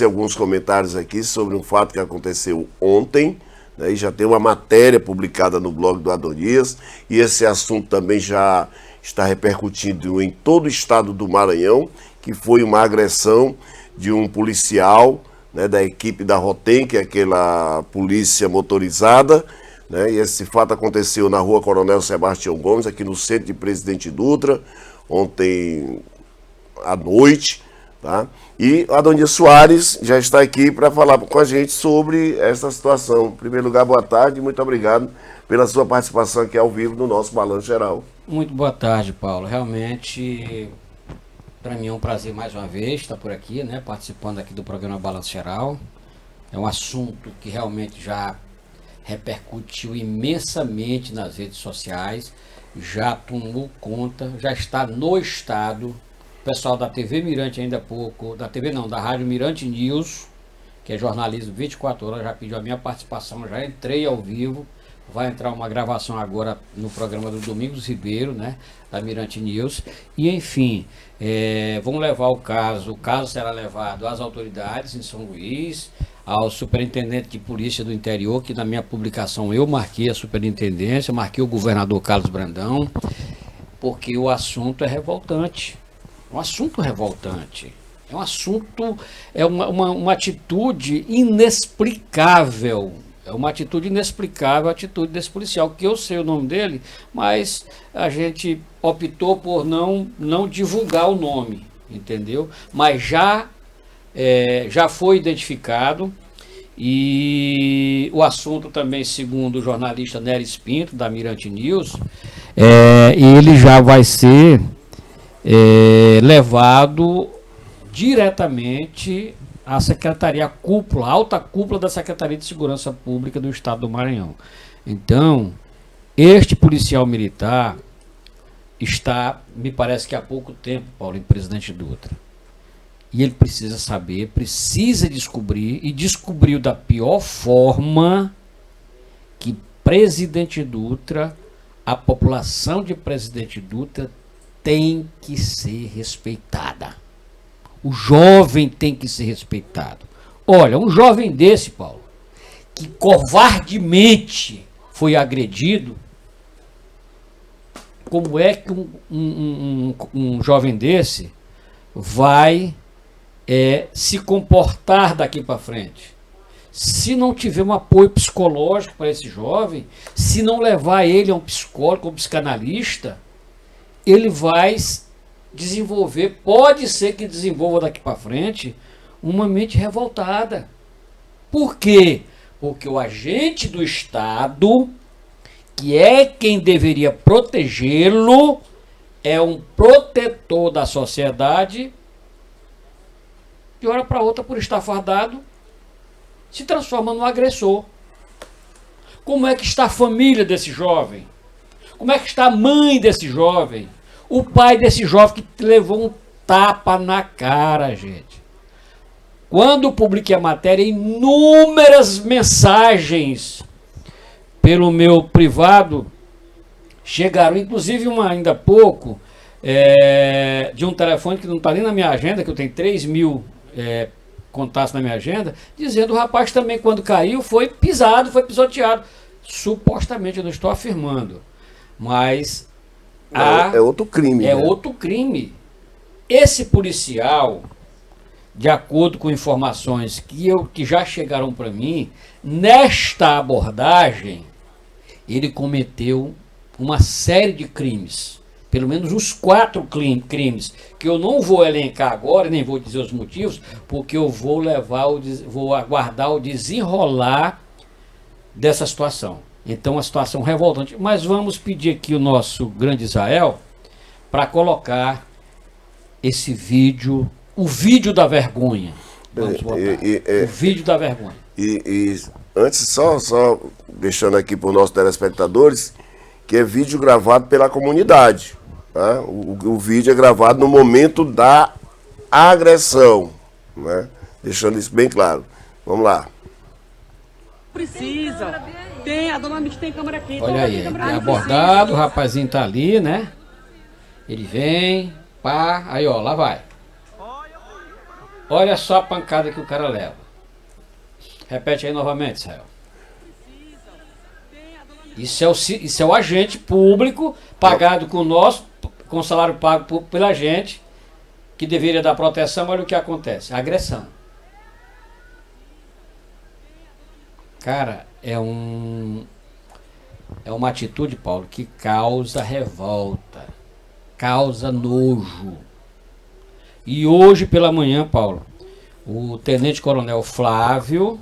alguns comentários aqui sobre um fato que aconteceu ontem, né, e já tem uma matéria publicada no blog do Adonias, e esse assunto também já está repercutindo em todo o estado do Maranhão, que foi uma agressão de um policial, né, da equipe da Rotem, que é aquela polícia motorizada, né, e esse fato aconteceu na rua Coronel Sebastião Gomes, aqui no centro de Presidente Dutra, ontem à noite. Tá? E a Adonias Soares já está aqui para falar com a gente sobre essa situação. Em primeiro lugar, boa tarde e muito obrigado pela sua participação aqui ao vivo no nosso Balanço Geral. Muito boa tarde, Paulo. Realmente, para mim é um prazer mais uma vez estar por aqui, né, participando aqui do programa Balanço Geral. É um assunto que realmente já repercutiu imensamente nas redes sociais, já tomou conta, já está no estado. O pessoal da TV Mirante ainda há pouco, da Rádio Mirante News, que é jornalismo 24 horas, já pediu a minha participação, já entrei ao vivo, vai entrar uma gravação agora no programa do Domingos Ribeiro, né, da Mirante News, e enfim, vamos levar o caso será levado às autoridades em São Luís, ao superintendente de polícia do interior, que na minha publicação eu marquei a superintendência, marquei o governador Carlos Brandão, porque o assunto é revoltante. Um assunto revoltante, é um assunto, é uma atitude inexplicável, a atitude desse policial, que eu sei o nome dele, mas a gente optou por não divulgar o nome, entendeu? Mas já foi identificado, e o assunto também, segundo o jornalista Neres Pinto, da Mirante News, ele já vai ser levado diretamente à Secretaria Cúpula, alta cúpula da Secretaria de Segurança Pública do Estado do Maranhão. Então, este policial militar está, me parece que há pouco tempo, Paulo, em Presidente Dutra. E ele precisa saber, precisa descobrir, e descobriu da pior forma, que Presidente Dutra, a população de Presidente Dutra, tem que ser respeitada. O jovem tem que ser respeitado. Olha, um jovem desse, Paulo, que covardemente foi agredido, como é que um jovem desse vai se comportar daqui para frente? Se não tiver um apoio psicológico para esse jovem, se não levar ele a um psicólogo, um psicanalista, ele vai desenvolver, pode ser que desenvolva daqui para frente, uma mente revoltada. Por quê? Porque o agente do Estado, que é quem deveria protegê-lo, é um protetor da sociedade, de hora para outra, por estar fardado, se transforma num agressor. Como é que está a família desse jovem? Como é que está a mãe desse jovem? O pai desse jovem que levou um tapa na cara, gente. Quando publiquei a matéria, inúmeras mensagens pelo meu privado chegaram, inclusive uma ainda há pouco, de um telefone que não está nem na minha agenda, que eu tenho 3.000 contatos na minha agenda, dizendo o rapaz também, quando caiu, foi pisado, foi pisoteado. Supostamente, eu não estou afirmando, mas é outro crime. É, né? Outro crime. Esse policial, de acordo com informações que já chegaram para mim, nesta abordagem, ele cometeu uma série de crimes. Pelo menos uns 4 crimes, que eu não vou elencar agora, nem vou dizer os motivos, porque eu vou aguardar o desenrolar dessa situação. Então, uma situação revoltante. Mas vamos pedir aqui o nosso grande Israel para colocar esse vídeo, o vídeo da vergonha. Vamos botar. O vídeo da vergonha. E antes, só deixando aqui para os nossos telespectadores, que é vídeo gravado pela comunidade. Tá? O vídeo é gravado no momento da agressão, né? Deixando isso bem claro. Vamos lá. Precisa. Tem, a dona Mitch tem câmera aqui. Olha aí, é abordado, o rapazinho tá ali, né? Ele vem, pá, aí ó, lá vai. Olha só a pancada que o cara leva. Repete aí novamente, Israel. Isso é o agente público pagado com salário pago pela gente, que deveria dar proteção. Olha o que acontece: agressão. Cara, é uma atitude, Paulo, que causa revolta, causa nojo. E hoje pela manhã, Paulo, o tenente-coronel Flávio,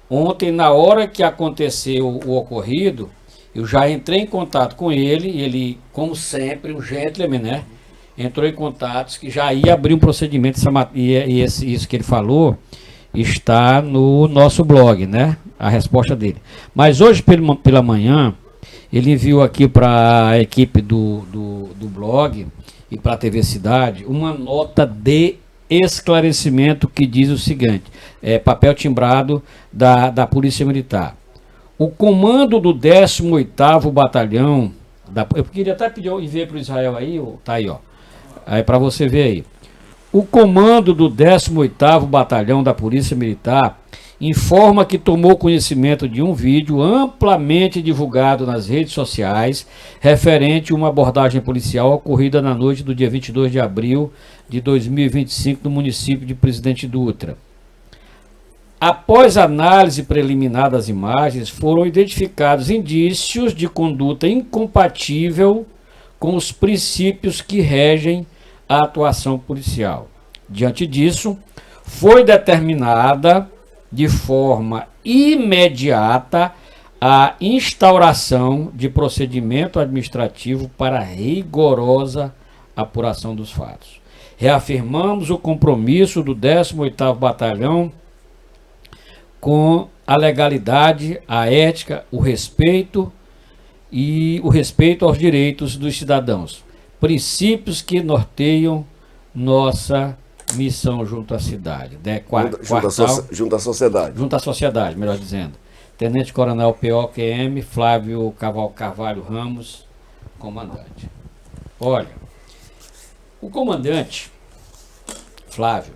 ontem, na hora que aconteceu o ocorrido, eu já entrei em contato com ele, ele, como sempre, um gentleman, né? Entrou em contato, que já ia abrir um procedimento, isso que ele falou está no nosso blog, né? A resposta dele. Mas hoje pela manhã, ele enviou aqui para a equipe do blog e para a TV Cidade uma nota de esclarecimento que diz o seguinte: papel timbrado da Polícia Militar. O comando do 18º Batalhão, eu queria até pedir, enviar para o Israel aí, tá aí, ó. Aí para você ver aí. O comando do 18º Batalhão da Polícia Militar informa que tomou conhecimento de um vídeo amplamente divulgado nas redes sociais referente a uma abordagem policial ocorrida na noite do dia 22 de abril de 2025 no município de Presidente Dutra. Após análise preliminar das imagens, foram identificados indícios de conduta incompatível com os princípios que regem a atuação policial. Diante disso, foi determinada de forma imediata a instauração de procedimento administrativo para rigorosa apuração dos fatos. Reafirmamos o compromisso do 18º Batalhão com a legalidade, a ética, o respeito aos direitos dos cidadãos. Princípios que norteiam nossa missão junto à cidade. Junto à sociedade. Junto à sociedade, melhor dizendo. Tenente Coronel POQM, Flávio Carvalho Ramos, comandante. Olha, o comandante Flávio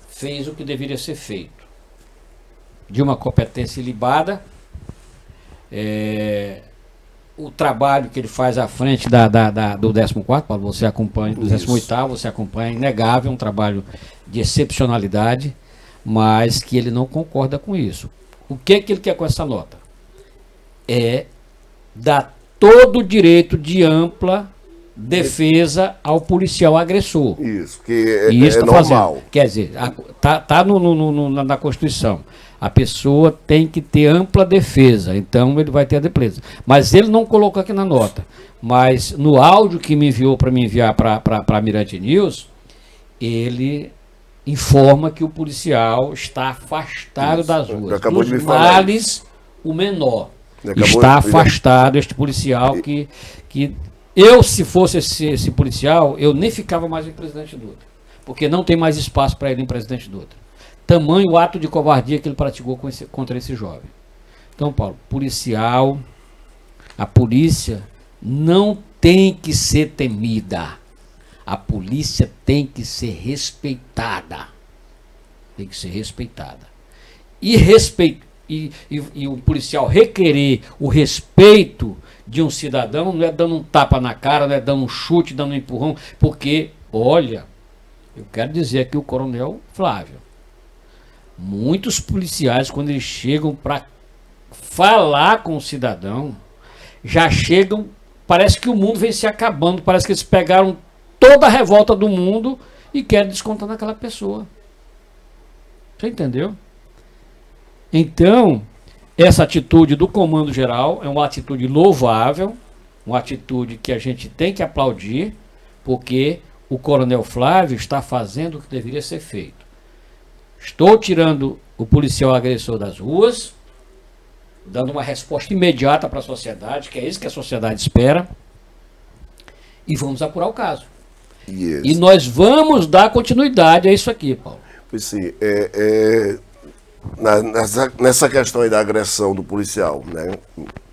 fez o que deveria ser feito. De uma competência ilibada, o trabalho que ele faz à frente do 14º, Paulo, você acompanha, do 18º, você acompanha, é inegável, um trabalho de excepcionalidade, mas que ele não concorda com isso. O que ele quer com essa nota? É dar todo o direito de ampla defesa ao policial agressor. Isso, que isso é normal. Fazendo. Quer dizer, tá na Constituição. A pessoa tem que ter ampla defesa, então ele vai ter a defesa. Mas ele não colocou aqui na nota. Mas no áudio que me enviou para me enviar para Mirante News, ele informa que o policial está afastado das ruas. Acabou de me falar. Males, o menor. Está afastado este policial que eu, se fosse esse policial, eu nem ficava mais em Presidente Dutra. Porque não tem mais espaço para ele em Presidente Dutra. Tamanho o ato de covardia que ele praticou contra esse jovem. Então, Paulo, policial, a polícia não tem que ser temida. A polícia tem que ser respeitada. Tem que ser respeitada. E o policial requerer o respeito de um cidadão não é dando um tapa na cara, não é dando um chute, dando um empurrão, porque, olha, eu quero dizer aqui o Coronel Flávio, muitos policiais, quando eles chegam para falar com o cidadão, já chegam, parece que o mundo vem se acabando, parece que eles pegaram toda a revolta do mundo e querem descontar naquela pessoa. Você entendeu? Então, essa atitude do Comando Geral é uma atitude louvável, uma atitude que a gente tem que aplaudir, porque o Coronel Flávio está fazendo o que deveria ser feito. Estou tirando o policial agressor das ruas, dando uma resposta imediata para a sociedade, que é isso que a sociedade espera, e vamos apurar o caso. Yes. E nós vamos dar continuidade a isso aqui, Paulo. Pois sim, nessa questão aí da agressão do policial, né?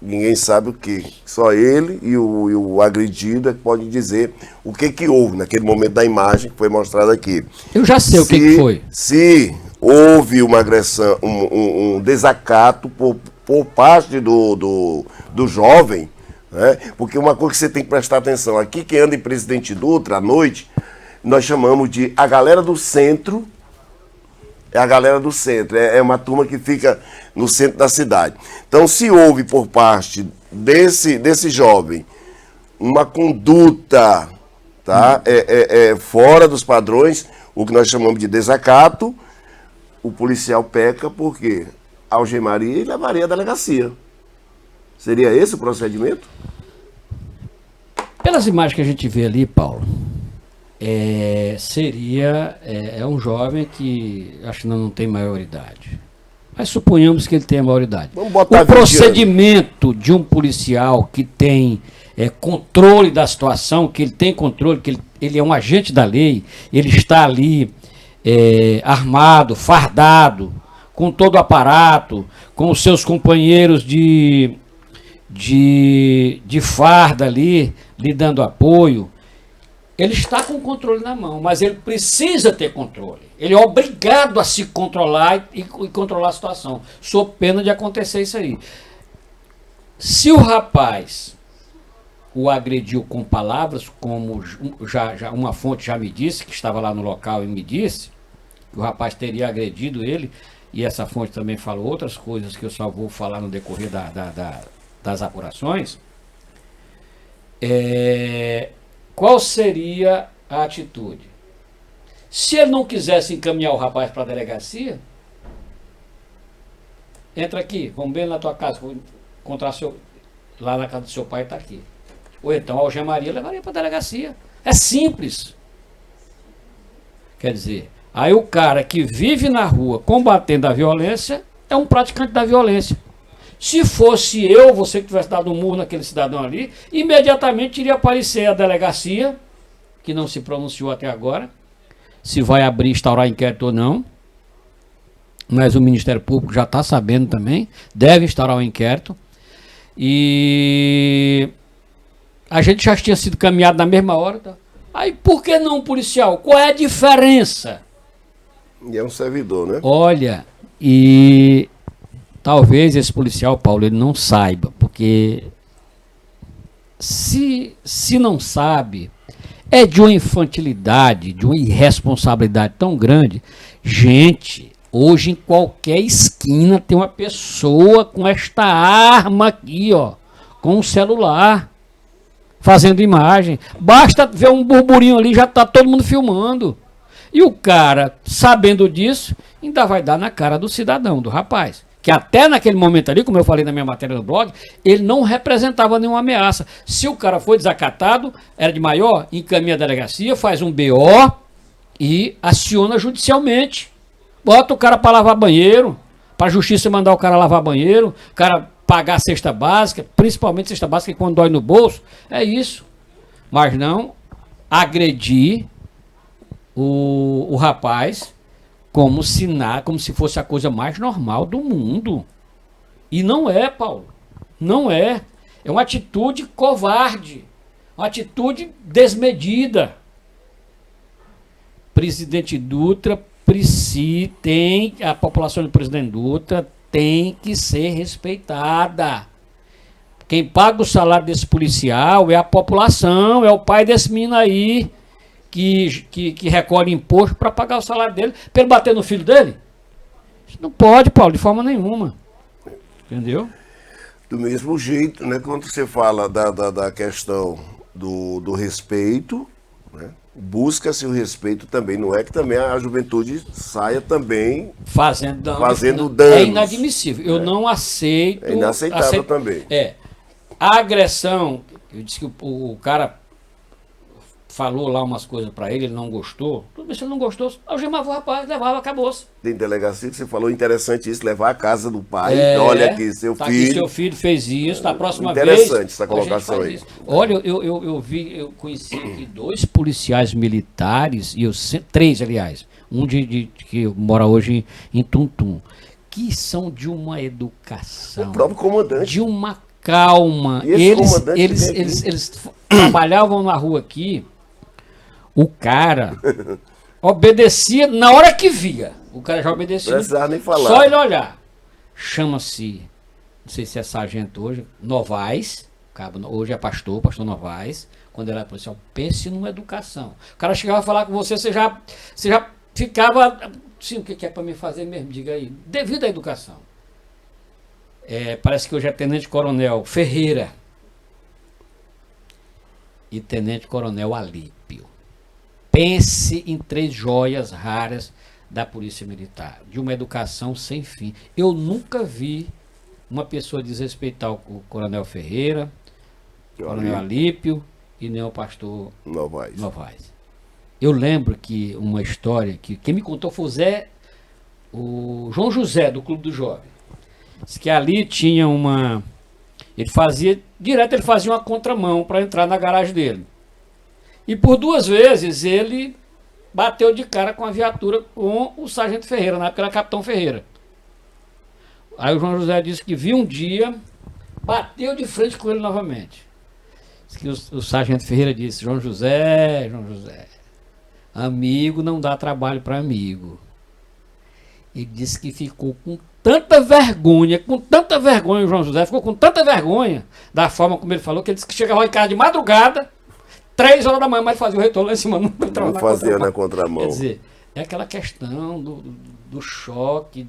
Ninguém sabe o que. Só ele e o agredido é que pode dizer o que houve naquele momento da imagem que foi mostrada aqui. Eu já sei o que foi. Se houve uma agressão, um desacato por parte do jovem, né? Porque uma coisa que você tem que prestar atenção, aqui quem anda em Presidente Dutra à noite, nós chamamos de a galera do centro. É a galera do centro, é uma turma que fica no centro da cidade. Então, se houve por parte desse jovem uma conduta, tá, fora dos padrões, o que nós chamamos de desacato, o policial peca porque algemaria e levaria à delegacia. Seria esse o procedimento? Pelas imagens que a gente vê ali, Paulo, seria um jovem que acho que não tem maioridade. Mas suponhamos que ele tenha maioridade. O procedimento de um policial que tem controle da situação, que ele tem controle, que ele é um agente da lei, ele está ali armado, fardado, com todo o aparato, com os seus companheiros de farda ali, lhe dando apoio. Ele está com o controle na mão, mas ele precisa ter controle. Ele é obrigado a se controlar e controlar a situação, sob pena de acontecer isso aí. Se o rapaz o agrediu com palavras, como já uma fonte já me disse, que estava lá no local e me disse, que o rapaz teria agredido ele, e essa fonte também falou outras coisas que eu só vou falar no decorrer das apurações, qual seria a atitude? Se ele não quisesse encaminhar o rapaz para a delegacia, entra aqui, vamos bem na tua casa, vou encontrar lá na casa do seu pai, está aqui. Ou então a algemaria levaria para a delegacia. É simples. Quer dizer, aí o cara que vive na rua combatendo a violência é um praticante da violência. Se fosse eu, você que tivesse dado um murro naquele cidadão ali, imediatamente iria aparecer a delegacia, que não se pronunciou até agora, se vai abrir, instaurar inquérito ou não, mas o Ministério Público já está sabendo também, deve instaurar um inquérito, e a gente já tinha sido caminhado na mesma hora. Tá? Aí por que não policial? Qual é a diferença? E é um servidor, né? Olha, e talvez esse policial, Paulo, ele não saiba, porque se não sabe, é de uma infantilidade, de uma irresponsabilidade tão grande. Gente, hoje em qualquer esquina tem uma pessoa com esta arma aqui, ó, com um celular, fazendo imagem. Basta ver um burburinho ali, já está todo mundo filmando. E o cara, sabendo disso, ainda vai dar na cara do cidadão, do rapaz. Que até naquele momento ali, como eu falei na minha matéria do blog, ele não representava nenhuma ameaça. Se o cara foi desacatado, era de maior, encaminha a delegacia, faz um BO e aciona judicialmente. Bota o cara para lavar banheiro, para a justiça mandar o cara lavar banheiro, o cara pagar a cesta básica, principalmente cesta básica que quando dói no bolso, é isso. Mas não agredir o rapaz como se fosse a coisa mais normal do mundo. E não é, Paulo. Não é. É uma atitude covarde. Uma atitude desmedida. Presidente Dutra a população do Presidente Dutra tem que ser respeitada. Quem paga o salário desse policial é a população, é o pai desse menino aí, que recolhe imposto para pagar o salário dele, para ele bater no filho dele? Isso não pode, Paulo, de forma nenhuma. Entendeu? Do mesmo jeito, né, quando você fala da questão do respeito, né, busca-se o respeito também. Não é que também a juventude saia também fazendo danos. É inadmissível. Eu não aceito. É inaceitável também. A agressão, eu disse que o cara falou lá umas coisas pra ele não gostou. Tudo bem, se ele não gostou, algemava o rapaz, levava, acabou-se. Tem delegacia que você falou, interessante isso, levar a casa do pai. Olha aqui, seu filho. Aqui seu filho fez isso, da próxima vez. Interessante essa colocação aí. Isso. Olha, eu conheci aqui 2 policiais militares, 3, aliás, um que mora hoje em Tuntum, que são de uma educação. O próprio comandante. De uma calma. E esse Eles trabalhavam na rua aqui, o cara obedecia na hora que via. O cara já obedecia. Não precisava nem falar. Só ele olhar. Chama-se, não sei se é sargento hoje, Novaes. Hoje é pastor Novaes. Quando ele era policial, pense numa educação. O cara chegava a falar com você, você já ficava. Sim, o que é para me fazer mesmo? Diga aí. Devido à educação. Parece que hoje é Tenente Coronel Ferreira e Tenente Coronel Alípio. Pense em 3 joias raras da Polícia Militar, de uma educação sem fim. Eu nunca vi uma pessoa desrespeitar o Coronel Ferreira, o Coronel Alípio e nem o pastor Novaes. Eu lembro que uma história que quem me contou foi o João José, do Clube do Jovem. Diz que ali tinha ele fazia uma contramão para entrar na garagem dele. E por 2 vezes ele bateu de cara com a viatura com o sargento Ferreira, na época era Capitão Ferreira. Aí o João José disse que viu um dia, bateu de frente com ele novamente. Diz que o sargento Ferreira disse: João José, amigo não dá trabalho para amigo. Ele disse que ficou com tanta vergonha, o João José ficou com tanta vergonha da forma como ele falou, que ele disse que chegava em casa de madrugada, 3 horas da manhã, mas fazia o retorno lá em cima, não fazia na contramão. Quer dizer, é aquela questão do choque,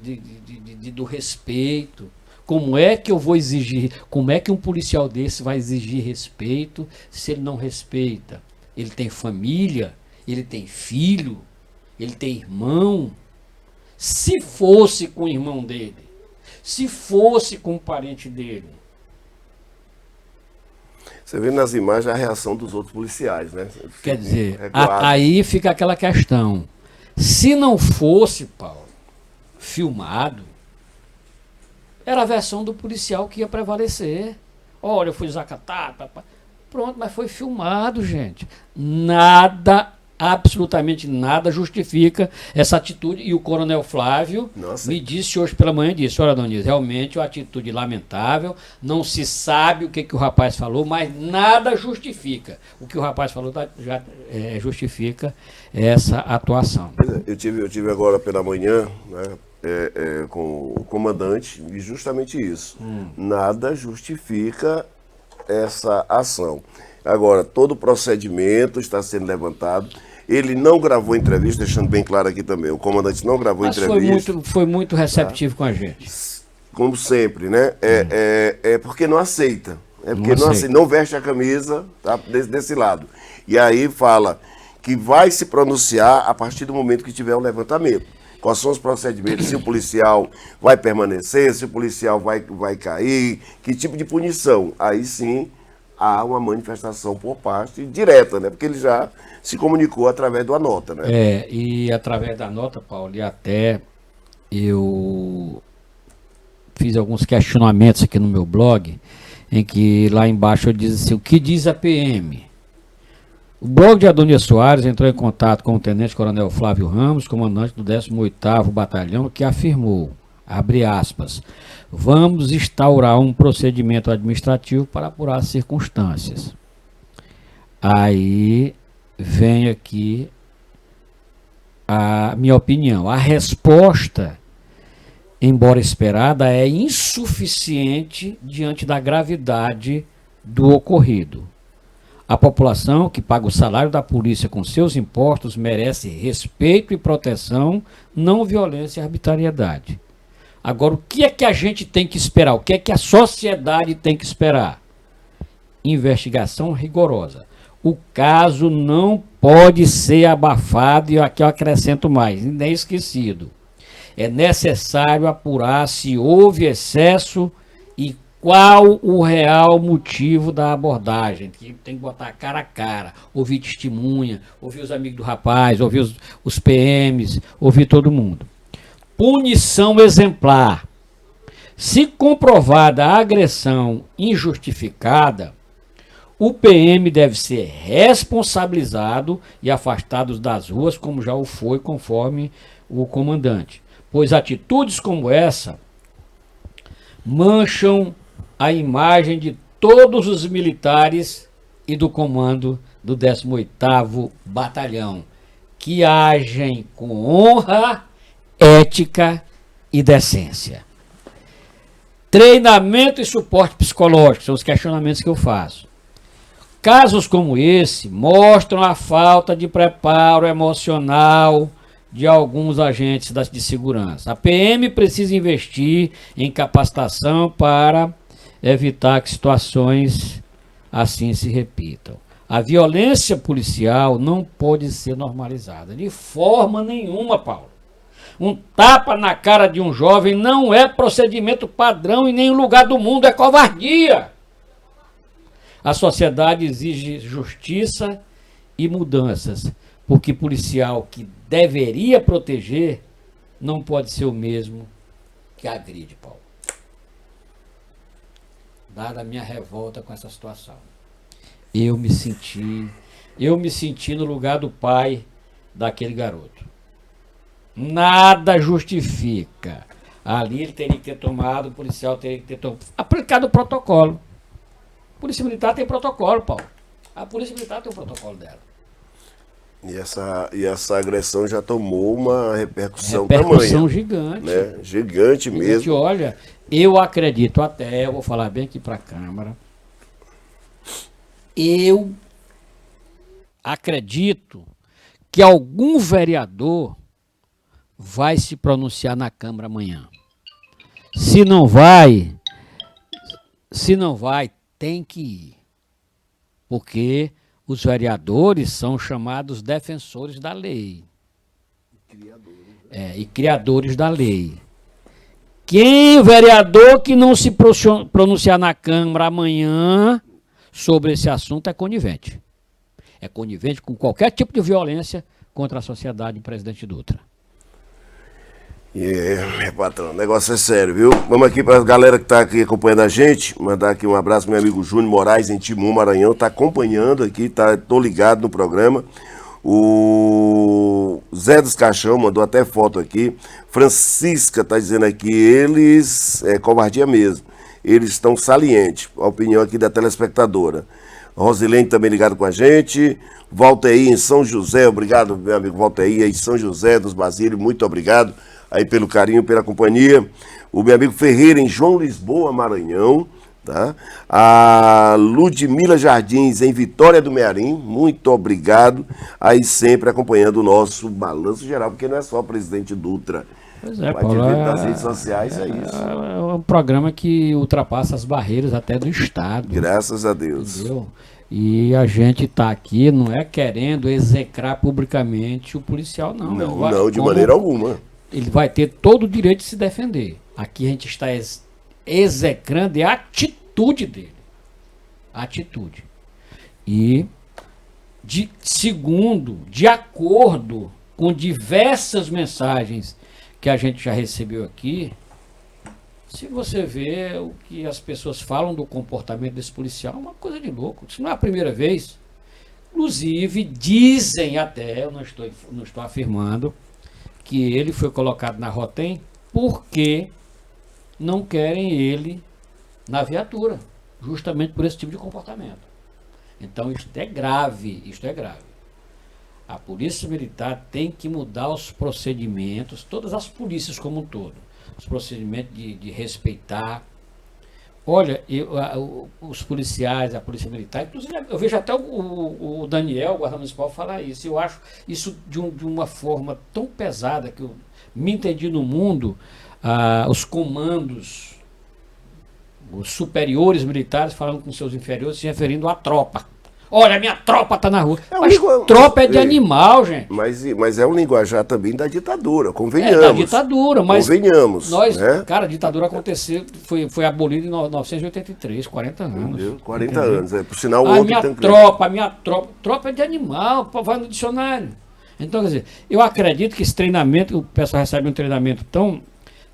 do respeito. Como é que eu vou exigir, como é que um policial desse vai exigir respeito se ele não respeita? Ele tem família, ele tem filho, ele tem irmão. Se fosse com o irmão dele, se fosse com um parente dele. Você vê nas imagens a reação dos outros policiais, né? Quer dizer, aí fica aquela questão. Se não fosse, Paulo, filmado, era a versão do policial que ia prevalecer. Olha, eu fui desacatado. Pronto, mas foi filmado, gente. Absolutamente nada justifica essa atitude. E o Coronel Flávio me disse hoje pela manhã, olha, Doniz, realmente uma atitude lamentável, não se sabe o que o rapaz falou, mas nada justifica. O que o rapaz falou já justifica essa atuação. Eu tive agora pela manhã, né, com o comandante, e justamente isso. Nada justifica essa ação. Agora, todo o procedimento está sendo levantado. Ele não gravou entrevista, deixando bem claro aqui também. O comandante não gravou entrevista. Foi muito receptivo com a gente. Como sempre, né? Porque não aceita. Porque não veste a camisa, tá? desse lado. E aí fala que vai se pronunciar a partir do momento que tiver o levantamento. Quais são os procedimentos? Se o policial vai permanecer, se o policial vai cair, que tipo de punição? Aí sim há uma manifestação por parte direta, né? Porque ele já se comunicou através de uma nota, né? E através da nota, Paulo, e até eu fiz alguns questionamentos aqui no meu blog, em que lá embaixo eu disse assim: o que diz a PM? O blog de Adonias Soares entrou em contato com o Tenente Coronel Flávio Ramos, comandante do 18º Batalhão, que afirmou, abre aspas, vamos instaurar um procedimento administrativo para apurar as circunstâncias. Aí vem aqui a minha opinião. A resposta, embora esperada, é insuficiente diante da gravidade do ocorrido. A população que paga o salário da polícia com seus impostos merece respeito e proteção, não violência e arbitrariedade. Agora, o que é que a gente tem que esperar? O que é que a sociedade tem que esperar? Investigação rigorosa. O caso não pode ser abafado, e aqui eu acrescento mais, nem esquecido. É necessário apurar se houve excesso e qual o real motivo da abordagem. Tem que botar cara a cara, ouvir testemunha, ouvir os amigos do rapaz, ouvir os PMs, ouvir todo mundo. Punição exemplar. Se comprovada a agressão injustificada, o PM deve ser responsabilizado e afastado das ruas, como já o foi conforme o comandante. pois atitudes como essa mancham a imagem de todos os militares e do comando do 18º Batalhão, que agem com honra, ética e decência. Treinamento e suporte psicológico são os questionamentos que eu faço. Casos como esse mostram a falta de preparo emocional de alguns agentes de segurança. A PM precisa investir em capacitação para evitar que situações assim se repitam. A violência policial não pode ser normalizada de forma nenhuma, Paulo. Um tapa na cara de um jovem não é procedimento padrão em nenhum lugar do mundo, é covardia. A sociedade exige justiça e mudanças, porque policial que deveria proteger não pode ser o mesmo que agride, Paulo. Dada a minha revolta com essa situação, eu me senti no lugar do pai daquele garoto. Nada justifica. Ali ele teria que ter tomado, o policial teria que ter aplicado o protocolo. A Polícia Militar tem protocolo, Paulo. A Polícia Militar tem o protocolo dela. E essa agressão já tomou uma repercussão tamanha, gigante. Né? Gigante mesmo. Gente, olha, eu acredito até, eu vou falar bem aqui para a Câmara, eu acredito que algum vereador vai se pronunciar na Câmara amanhã. Se não vai, tem que ir. Porque os vereadores são chamados defensores da lei. E criadores da lei. Quem vereador que não se pronunciar na Câmara amanhã sobre esse assunto é conivente. É conivente com qualquer tipo de violência contra a sociedade do presidente Dutra. Patrão, o negócio é sério, viu? Vamos aqui para a galera que está aqui acompanhando a gente, mandar aqui um abraço pro meu amigo Júnior Moraes, em Timon, Maranhão, está acompanhando aqui, tô ligado no programa. O Zé dos Caixão mandou até foto aqui. Francisca está dizendo aqui, eles, covardia mesmo, eles estão salientes, a opinião aqui da telespectadora. Rosilene também ligado com a gente. Valteir em São José, obrigado, meu amigo Valteir, em São José dos Basílios, muito obrigado aí pelo carinho, pela companhia. O meu amigo Ferreira em João Lisboa, Maranhão, tá? A Ludmila Jardins em Vitória do Mearim, muito obrigado, aí sempre acompanhando o nosso balanço geral, porque não é só o presidente Dutra. Pois é, Paulo, das redes sociais é isso. É um programa que ultrapassa as barreiras até do Estado. Graças a Deus. Entendeu? E a gente está aqui, não é querendo execrar publicamente o policial, não. Não, de maneira alguma. Ele vai ter todo o direito de se defender. Aqui a gente está execrando a atitude dele. Atitude. E, de acordo com diversas mensagens que a gente já recebeu aqui, se você vê o que as pessoas falam do comportamento desse policial, é uma coisa de louco. Isso não é a primeira vez. Inclusive, dizem até, eu não estou afirmando, que ele foi colocado na Rotem porque não querem ele na viatura, justamente por esse tipo de comportamento. Então, isto é grave. A Polícia Militar tem que mudar os procedimentos, todas as polícias como um todo, os procedimentos de respeitar. Olha, os policiais, a Polícia Militar, inclusive eu vejo até o Daniel, o guarda municipal, falar isso. Eu acho isso de uma forma tão pesada que eu me entendi no mundo, os comandos, os superiores militares falando com seus inferiores, se referindo à tropa. Olha, minha tropa está na rua. Mas tropa é de animal, gente. Mas é um linguajar também da ditadura, convenhamos. Da ditadura, mas convenhamos. Né? Cara, a ditadura aconteceu, foi abolida em 1983, 40 anos. 40 anos, por sinal a minha tropa é de animal, vai no dicionário. Então, quer dizer, eu acredito que esse treinamento, o pessoal recebe um treinamento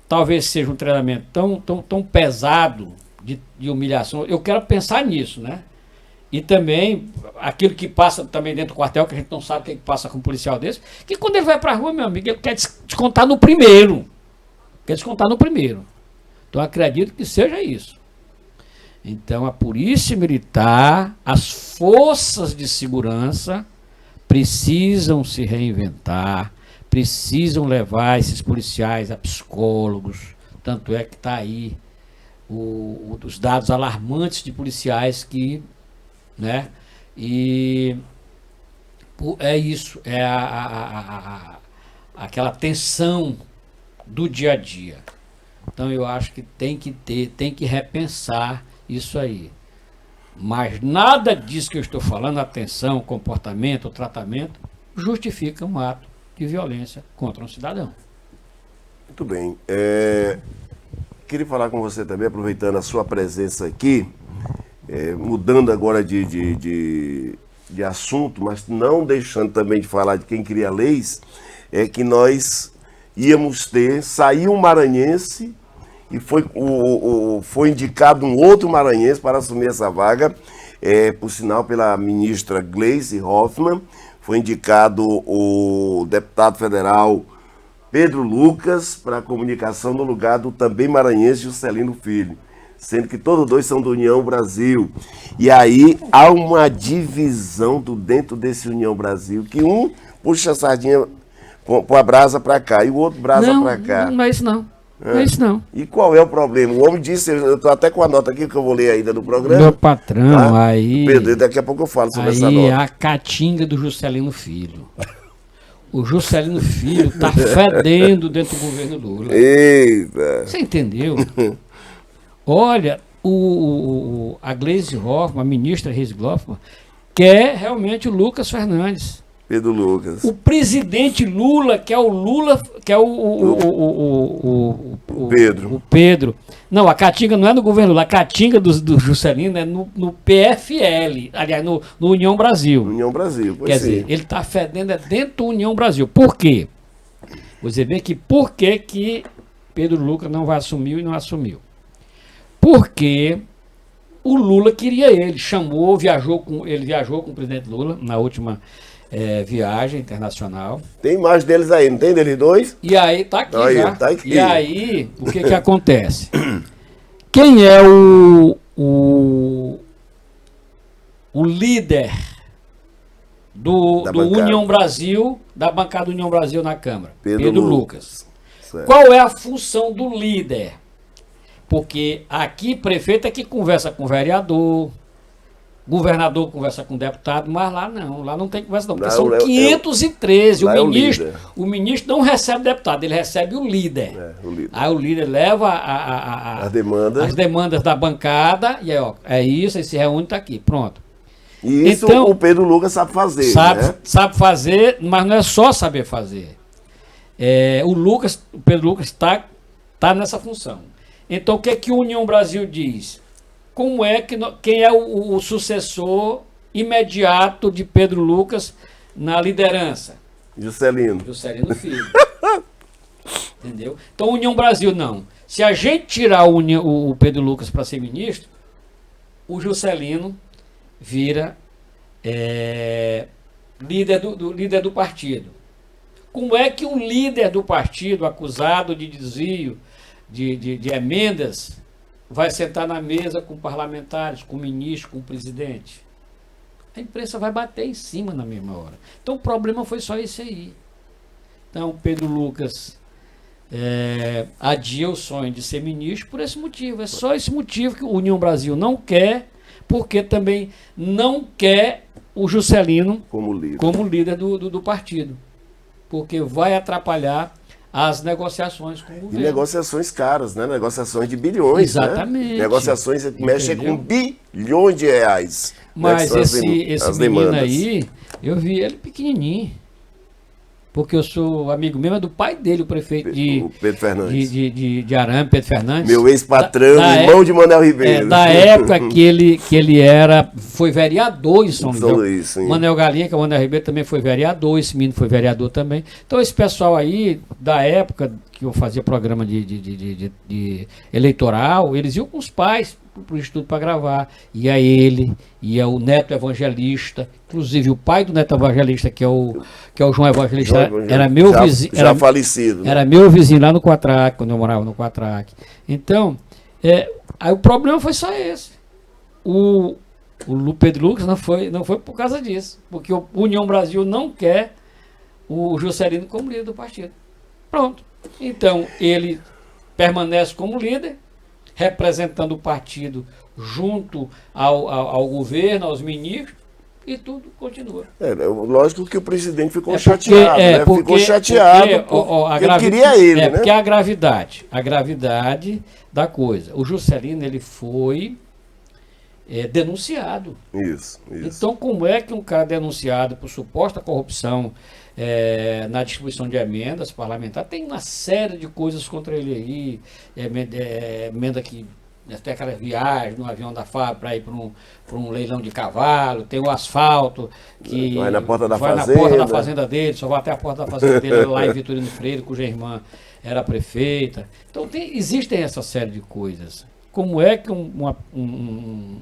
talvez seja um treinamento tão pesado de humilhação. Eu quero pensar nisso, né? E também, aquilo que passa também dentro do quartel, que a gente não sabe o que passa com um policial desse, que quando ele vai pra rua, meu amigo, ele quer descontar no primeiro. quer descontar no primeiro. Então acredito que seja isso. Então a Polícia Militar, as forças de segurança precisam se reinventar, precisam levar esses policiais a psicólogos. Tanto é que está aí os dados alarmantes de policiais que, né? E é isso, é aquela tensão do dia a dia. Então eu acho que tem que repensar isso aí. Mas nada disso que eu estou falando, atenção, comportamento, tratamento, justifica um ato de violência contra um cidadão. Muito bem. Queria falar com você também, aproveitando a sua presença aqui, mudando agora de assunto, mas não deixando também de falar de quem cria leis, é que nós íamos saiu um maranhense e foi indicado um outro maranhense para assumir essa vaga, por sinal pela ministra Gleisi Hoffmann, foi indicado o deputado federal Pedro Lucas para a comunicação no lugar do também maranhense Juscelino Filho, sendo que todos dois são do União Brasil. E aí há uma divisão dentro desse União Brasil, que um puxa a sardinha, põe a brasa para cá e o outro brasa para cá. Não é isso não. Não é isso não. E qual é o problema? O homem disse, eu estou até com a nota aqui que eu vou ler ainda no programa. Meu patrão, tá? aí... Pedro, daqui a pouco eu falo sobre essa Aí nota. é a caatinga do Juscelino Filho. O Juscelino Filho está fedendo dentro do governo Lula. Eita! Você entendeu? Olha, a Gleisi Hoffmann, a ministra Gleisi Hoffmann, quer realmente o Lucas Fernandes. Pedro Lucas. O presidente Lula, que é o Lula, que é o Pedro. O Pedro. Não, a caatinga não é no governo Lula, a caatinga do Juscelino é no PFL, aliás, no União Brasil. União Brasil, pois Quer sim. dizer, ele está fedendo dentro do União Brasil. Por quê? Você vê que por que Pedro Lucas não vai assumir e não assumiu? Porque o Lula queria ele, chamou, ele viajou com o presidente Lula na última viagem internacional. Tem mais deles aí, não tem deles dois? E aí, tá aqui Aí, já. tá aqui. E aí, o que acontece? Quem é o líder do União Brasil, da bancada do União Brasil na Câmara? Pedro Lucas. Certo. Qual é a função do líder? Porque aqui, prefeito é que conversa com o vereador, governador conversa com o deputado, mas lá não tem conversa não, porque são 513, o ministro não recebe deputado, ele recebe o líder. O líder. Aí o líder leva as demandas da bancada, e aí, ó, é isso, aí se reúne, tá aqui, pronto. E isso então, o Pedro Lucas sabe fazer, né? Sabe fazer, mas não é só saber fazer. O Pedro Lucas tá nessa função. Então o que é que o União Brasil diz? Como é que quem é o sucessor imediato de Pedro Lucas na liderança? Juscelino Filho. Entendeu? Então, União Brasil não. Se a gente tirar o Pedro Lucas para ser ministro, o Juscelino vira líder do partido. Como é que um líder do partido acusado de desvio de emendas vai sentar na mesa com parlamentares, com ministros, com presidente? A imprensa vai bater em cima na mesma hora. Então o problema foi só esse aí. Então Pedro Lucas adia o sonho de ser ministro por esse motivo. É só esse motivo que o União Brasil não quer, porque também não quer o Juscelino como líder do partido. Porque vai atrapalhar as negociações com o governo. E negociações caras, né? Negociações de bilhões. Exatamente. Né? Negociações que mexem com bilhões de reais. Mas né? esse menino aí, eu vi ele pequenininho. Porque eu sou amigo mesmo, é do pai dele, o prefeito o Pedro Fernandes. de Arame, Pedro Fernandes. Meu ex-patrão, irmão de Manuel Ribeiro. Da época que ele foi vereador em São Luís. Manuel Galinha, que é o Manuel Ribeiro, também foi vereador, esse menino foi vereador também. Então esse pessoal aí, da época que eu fazia programa de eleitoral, eles iam com os pais pro estúdio para gravar. Ia ele, ia o Neto Evangelista, inclusive o pai do Neto Evangelista, que é o João Evangelista, era meu vizinho. Já falecido. Né? Era meu vizinho lá no Quatraque, quando eu morava no Quatraque. Então, aí o problema foi só esse. O Pedro Lucas não foi por causa disso, porque o União Brasil não quer o Juscelino como líder do partido. Pronto. Então, ele permanece como líder, representando o partido junto ao governo, aos ministros, e tudo continua. Lógico que o presidente ficou chateado, né? Ficou chateado, porque queria ele, né? Porque a gravidade da coisa. O Juscelino, ele foi denunciado. Isso. Então, como é que um cara denunciado por suposta corrupção na distribuição de emendas parlamentares, tem uma série de coisas contra ele aí, emenda que tem aquela viagem no avião da FAB para ir para um leilão de cavalo, tem o asfalto que vai na porta da fazenda. Na porta da fazenda dele, só vai até a porta da fazenda dele lá em Vitorino Freire, cuja irmã era prefeita. Então existem essa série de coisas. Como é que um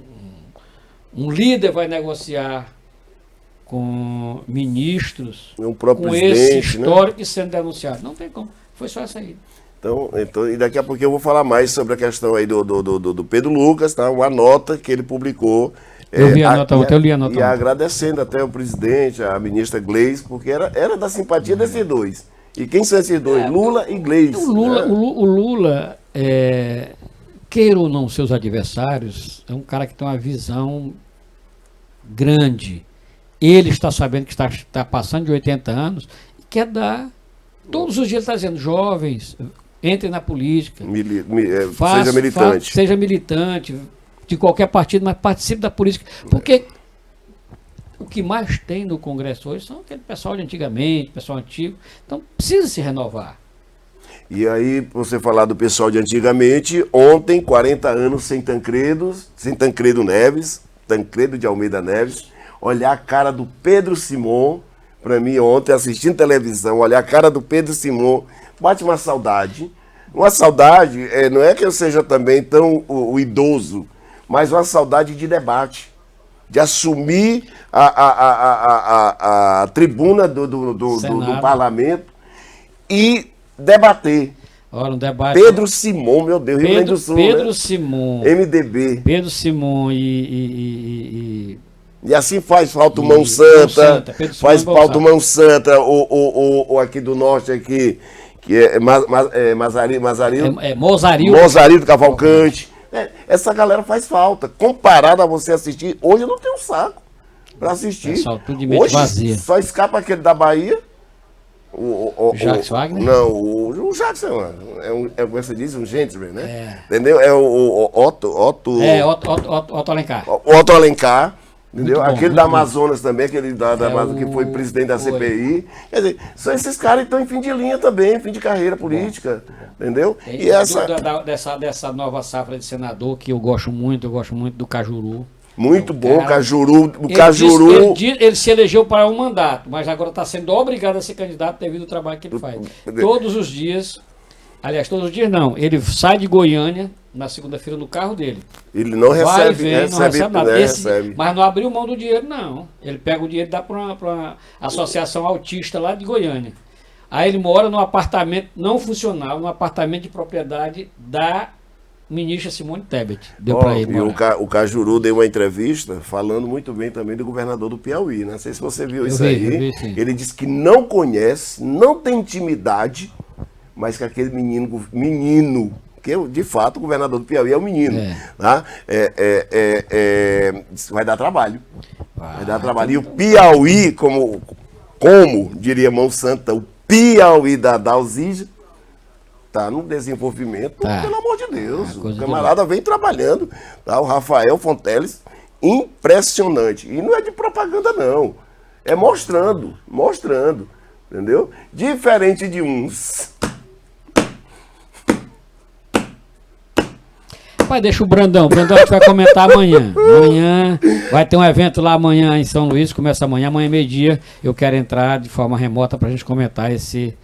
líder vai negociar com ministros, com esse histórico, né? Sendo denunciado? Não tem como. Foi só essa aí. Então, e daqui a pouco eu vou falar mais sobre a questão aí do Pedro Lucas, tá? Uma nota que ele publicou. Eu vi a nota ontem, eu li a nota ontem. E agradecendo até o presidente, a ministra Gleisi, porque era da simpatia desses dois. E quem são esses dois? Lula e Gleisi. O Lula, queira ou não seus adversários, é um cara que tem uma visão grande. Ele está sabendo que está passando de 80 anos e quer dar. Todos os dias ele está dizendo, jovens, entrem na política. Seja militante. Seja militante de qualquer partido, mas participe da política. Porque o que mais tem no Congresso hoje são aquele pessoal de antigamente, pessoal antigo. Então precisa se renovar. E aí, você falar do pessoal de antigamente, ontem, 40 anos sem Tancredo Neves, Tancredo de Almeida Neves, olhar a cara do Pedro Simon, para mim ontem, assistindo televisão, olhar a cara do Pedro Simon, bate uma saudade. Uma saudade, não é que eu seja também tão o idoso, mas uma saudade de debate, de assumir a tribuna do parlamento e debater. Olha, um debate. Pedro Simon, meu Deus, Rio Grande do Sul, Pedro né? Simon. MDB. Pedro Simon E assim faz falta o Mão Santa, faz falta o Mão Santa, o aqui do norte aqui, que é Mozarildo Cavalcante. Essa galera faz falta. Comparado a você assistir, hoje eu não tenho saco para assistir. Pessoal, tudo de mente hoje vazia. Só escapa aquele da Bahia. Jacques Wagner? Não, o Jacques como você diz, um gentleman, né? Entendeu? É o Otto Alencar. Otto Alencar. Entendeu? Bom, aquele da Amazonas também, aquele que foi presidente da CPI. Quer dizer, são esses caras que estão em fim de linha também, fim de carreira política. Entendeu? E dessa nova safra de senador que eu gosto muito do Cajuru. Muito bom, cara, Cajuru. Ele se elegeu para um mandato, mas agora está sendo obrigado a ser candidato devido ao trabalho que ele faz. Todos os dias, aliás, todos os dias não, ele sai de Goiânia na segunda-feira no carro dele. Ele não recebe nada. Recebe. Mas não abriu mão do dinheiro, não. Ele pega o dinheiro e dá para uma associação autista lá de Goiânia. Aí ele mora num apartamento não funcional, num apartamento de propriedade da ministra Simone Tebet. Deu para ele. O Cajuru deu uma entrevista falando muito bem também do governador do Piauí. Não sei se você viu isso aí. Ele disse que não conhece, não tem intimidade, mas que aquele menino, que de fato o governador do Piauí é um menino, tá? Vai dar trabalho. Vai dar trabalho. E o Piauí, como diria Mão Santa, o Piauí da Dalzija, tá no desenvolvimento, pelo amor de Deus. O camarada vem trabalhando, tá? O Rafael Fonteles, impressionante. E não é de propaganda, não. É mostrando, entendeu? Diferente de uns. Pai, deixa o Brandão a gente vai comentar amanhã. Amanhã vai ter um evento lá amanhã em São Luís, começa amanhã meio-dia. Eu quero entrar de forma remota para a gente comentar esse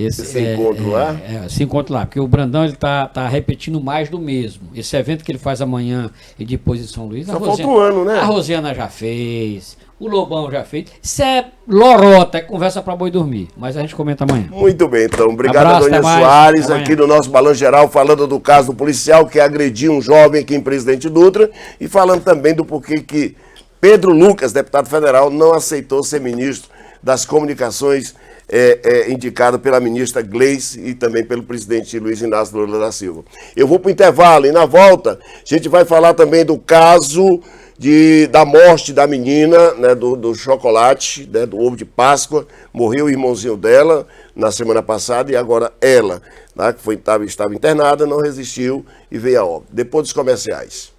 Esse encontro lá? Esse encontro lá, porque o Brandão ele tá repetindo mais do mesmo. Esse evento que ele faz amanhã e depois em São Luís. Só falta um ano, né? A Rosiana já fez, o Lobão já fez. Isso é lorota, é conversa para boi dormir. Mas a gente comenta amanhã. Muito bem, então. Obrigado Abraço, a Dona até mais. Soares, Até aqui amanhã. no nosso Balanço Geral, falando do caso do policial que agrediu um jovem aqui em Presidente Dutra e falando também do porquê que Pedro Lucas, deputado federal, não aceitou ser ministro das Comunicações, indicado pela ministra Gleice e também pelo presidente Luiz Inácio Lula da Silva. Eu vou para o intervalo e na volta a gente vai falar também do caso da morte da menina, né, do chocolate, né, do ovo de Páscoa. Morreu o irmãozinho dela na semana passada e agora ela, né, que estava internada, não resistiu e veio a óbito. Depois dos comerciais.